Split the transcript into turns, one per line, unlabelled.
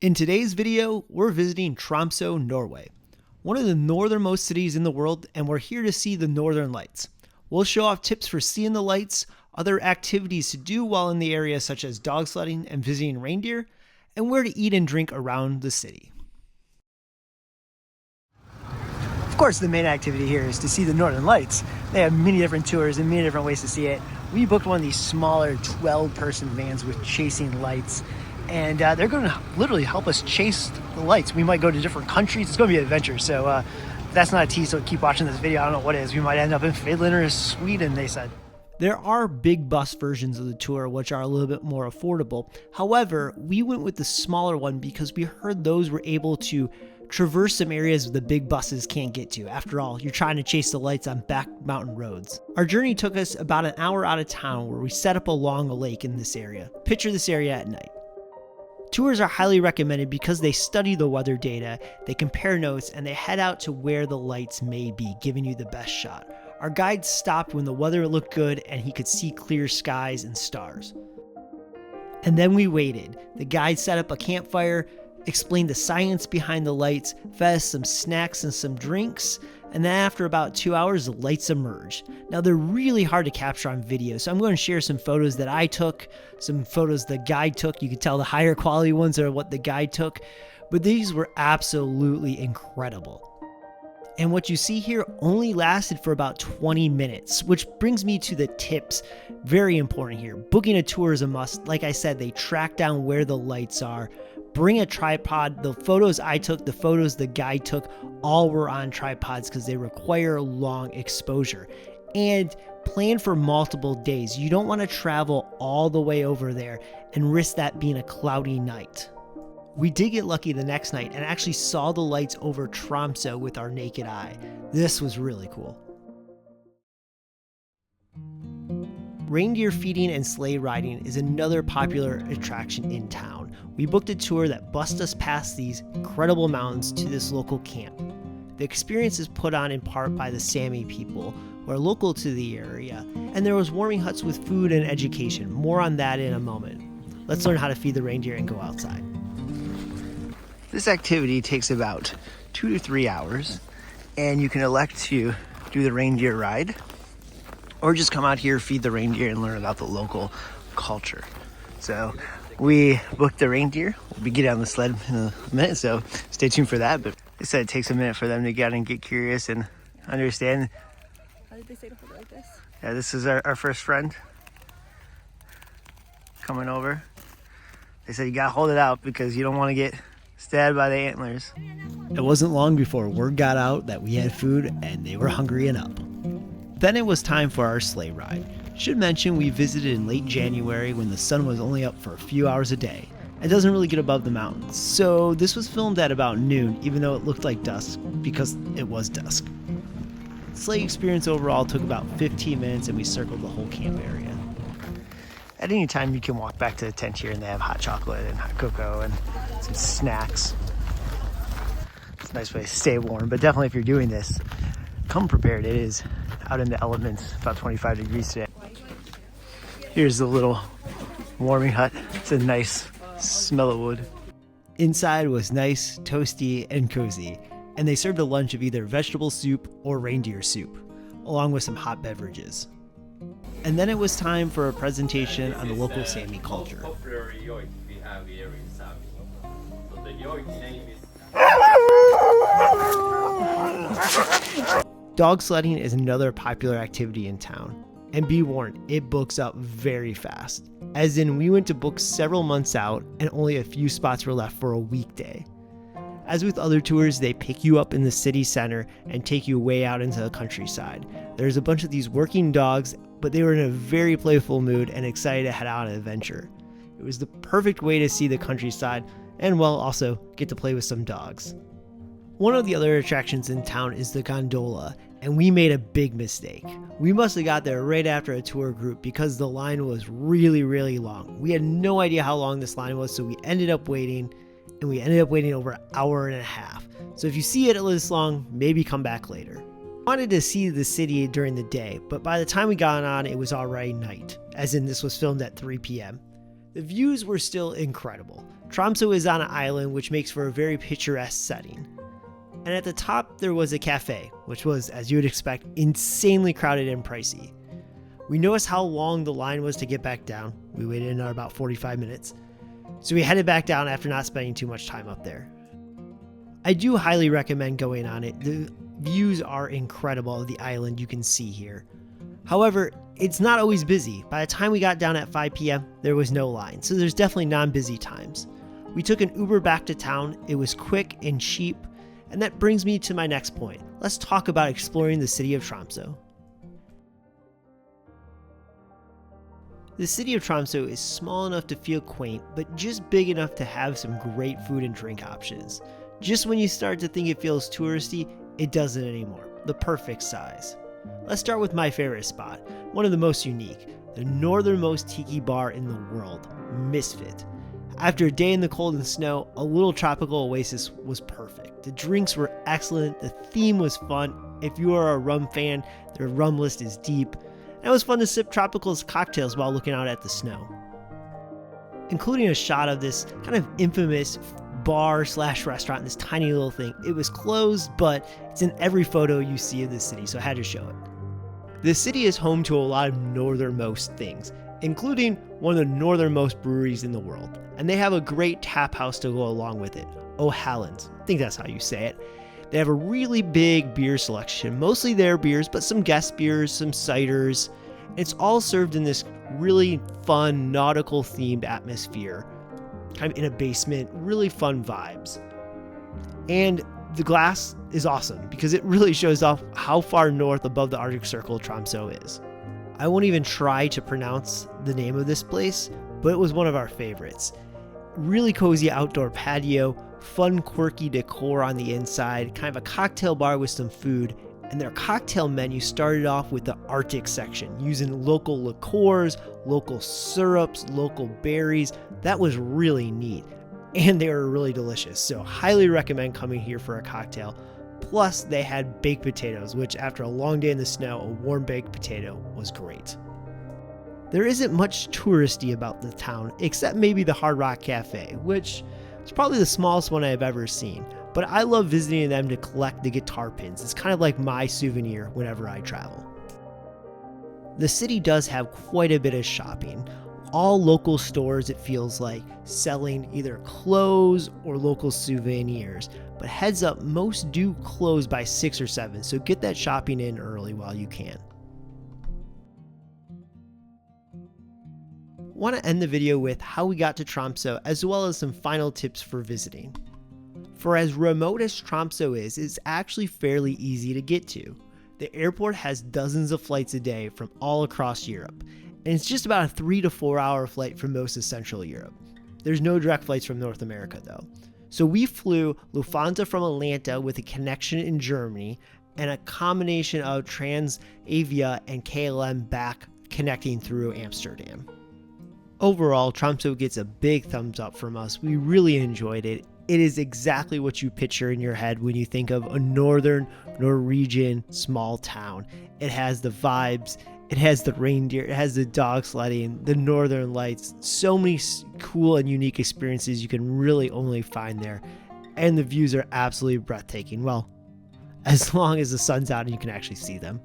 In today's video, we're visiting Tromso, Norway, one of the northernmost cities in the world, and we're here to see the Northern Lights. We'll show off tips for seeing the lights, other activities to do while in the area such as dog sledding and visiting reindeer, and where to eat and drink around the city. Of course, the main activity here is to see the Northern Lights. They have many different tours and many different ways to see it. We booked one of these smaller 12-person vans with chasing lights. And they're going to literally help us chase the lights. We might go to different countries. It's going to be an adventure. So if that's not a tease, so keep watching this video. I don't know what it is. We might end up in Finland or Sweden, they said. There are big bus versions of the tour, which are a little bit more affordable. However, we went with the smaller one because we heard those were able to traverse some areas the big buses can't get to. After all, you're trying to chase the lights on back mountain roads. Our journey took us about an hour out of town where we set up along a lake in this area. Picture this area at night. Tours are highly recommended because they study the weather data, they compare notes, and they head out to where the lights may be, giving you the best shot. Our guide stopped when the weather looked good and he could see clear skies and stars. And then we waited. The guide set up a campfire, explained the science behind the lights, fed us some snacks and some drinks, and then after about 2 hours, the lights emerged. Now they're really hard to capture on video, so I'm going to share some photos that I took, some photos the guide took. You can tell the higher quality ones are what the guide took, but these were absolutely incredible. And what you see here only lasted for about 20 minutes, which brings me to the tips. Very important here. Booking a tour is a must. Like I said, they track down where the lights are. Bring a tripod. The photos I took, the photos the guide took, all were on tripods because they require long exposure. And plan for multiple days. You don't want to travel all the way over there and risk that being a cloudy night. We did get lucky the next night and actually saw the lights over Tromso with our naked eye. This was really cool. Reindeer feeding and sleigh riding is another popular attraction in town. We booked a tour that bussed us past these incredible mountains to this local camp. The experience is put on in part by the Sami people, who are local to the area, and there was warming huts with food and education. More on that in a moment. Let's learn how to feed the reindeer and go outside. This activity takes about 2 to 3 hours, and you can elect to do the reindeer ride, or just come out here, feed the reindeer, and learn about the local culture. So we booked the reindeer. We'll be getting on the sled in a minute, so stay tuned for that. But they said it takes a minute for them to get out and get curious and understand.
How did they say to hold it like this?
Yeah, this is our first friend coming over. They said you gotta hold it out because you don't want to get stabbed by the antlers. It wasn't long before word got out that we had food and they were hungry and up. Then it was time for our sleigh ride. Should mention we visited in late January when the sun was only up for a few hours a day. It doesn't really get above the mountains, so this was filmed at about noon, even though it looked like dusk, because it was dusk. Sleigh experience overall took about 15 minutes and we circled the whole camp area. At any time you can walk back to the tent here and they have hot chocolate and hot cocoa and some snacks. It's a nice way to stay warm, but definitely if you're doing this, come prepared. It is out in the elements, about 25 degrees today. Here's the little warming hut. It's a nice smell of wood. Inside was nice, toasty, and cozy, and they served a lunch of either vegetable soup or reindeer soup, along with some hot beverages. And then it was time for a presentation on the local Sami culture. Dog sledding is another popular activity in town, and be warned, it books up very fast. As in, we went to book several months out and only a few spots were left for a weekday. As with other tours, they pick you up in the city center and take you way out into the countryside. There's a bunch of these working dogs, but they were in a very playful mood and excited to head out on an adventure. It was the perfect way to see the countryside and, well, also get to play with some dogs. One of the other attractions in town is the gondola, and we made a big mistake. We must have got there right after a tour group because the line was really, really long. We had no idea how long this line was, so we ended up waiting, and we ended up waiting over an hour and a half. So if you see it this long, maybe come back later. I wanted to see the city during the day, but by the time we got on, it was already night, as in this was filmed at 3 p.m. The views were still incredible. Tromso is on an island, which makes for a very picturesque setting. And at the top, there was a cafe, which was, as you would expect, insanely crowded and pricey. We noticed how long the line was to get back down. We waited in about 45 minutes. So we headed back down after not spending too much time up there. I do highly recommend going on it. The views are incredible of the island you can see here. However, it's not always busy. By the time we got down at 5 p.m., there was no line, so there's definitely non-busy times. We took an Uber back to town. It was quick and cheap, and that brings me to my next point. Let's talk about exploring the city of Tromso. The city of Tromso is small enough to feel quaint, but just big enough to have some great food and drink options. Just when you start to think it feels touristy, it doesn't anymore. The perfect size. Let's start with my favorite spot, one of the most unique, the northernmost tiki bar in the world, Misfit. After a day in the cold and snow, a little tropical oasis was perfect. The drinks were excellent, the theme was fun. If you are a rum fan, their rum list is deep. And it was fun to sip tropical cocktails while looking out at the snow. Including a shot of this kind of infamous bar/restaurant, this tiny little thing. It was closed, but it's in every photo you see of the city, so I had to show it. The city is home to a lot of northernmost things, including one of the northernmost breweries in the world. And they have a great tap house to go along with it, O'Halloran's. I think that's how you say it. They have a really big beer selection, mostly their beers, but some guest beers, some ciders. It's all served in this really fun, nautical themed atmosphere, kind of in a basement, really fun vibes. And the glass is awesome because it really shows off how far north above the Arctic Circle Tromso is. I won't even try to pronounce the name of this place, but it was one of our favorites. Really cozy outdoor patio, fun quirky decor on the inside, kind of a cocktail bar with some food, and their cocktail menu started off with the Arctic section, using local liqueurs, local syrups, local berries. That was really neat, and they were really delicious, so highly recommend coming here for a cocktail. Plus, they had baked potatoes, which after a long day in the snow, a warm baked potato was great. There isn't much touristy about the town, except maybe the Hard Rock Cafe, which is probably the smallest one I've ever seen. But I love visiting them to collect the guitar pins. It's kind of like my souvenir whenever I travel. The city does have quite a bit of shopping. All local stores, it feels like, selling either clothes or local souvenirs. But heads up, most do close by 6 or 7, so get that shopping in early while you can. I want to end the video with how we got to Tromso, as well as some final tips for visiting. For as remote as Tromso is, it's actually fairly easy to get to. The airport has dozens of flights a day from all across Europe, and it's just about a 3 to 4 hour flight from most of Central Europe. There's no direct flights from North America though. So we flew Lufthansa from Atlanta with a connection in Germany, and a combination of Transavia and KLM back connecting through Amsterdam. Overall, Tromso gets a big thumbs up from us. We really enjoyed it. It is exactly what you picture in your head when you think of a northern Norwegian small town. It has the vibes, it has the reindeer, it has the dog sledding, the northern lights, so many cool and unique experiences you can really only find there. And the views are absolutely breathtaking. Well, as long as the sun's out and you can actually see them.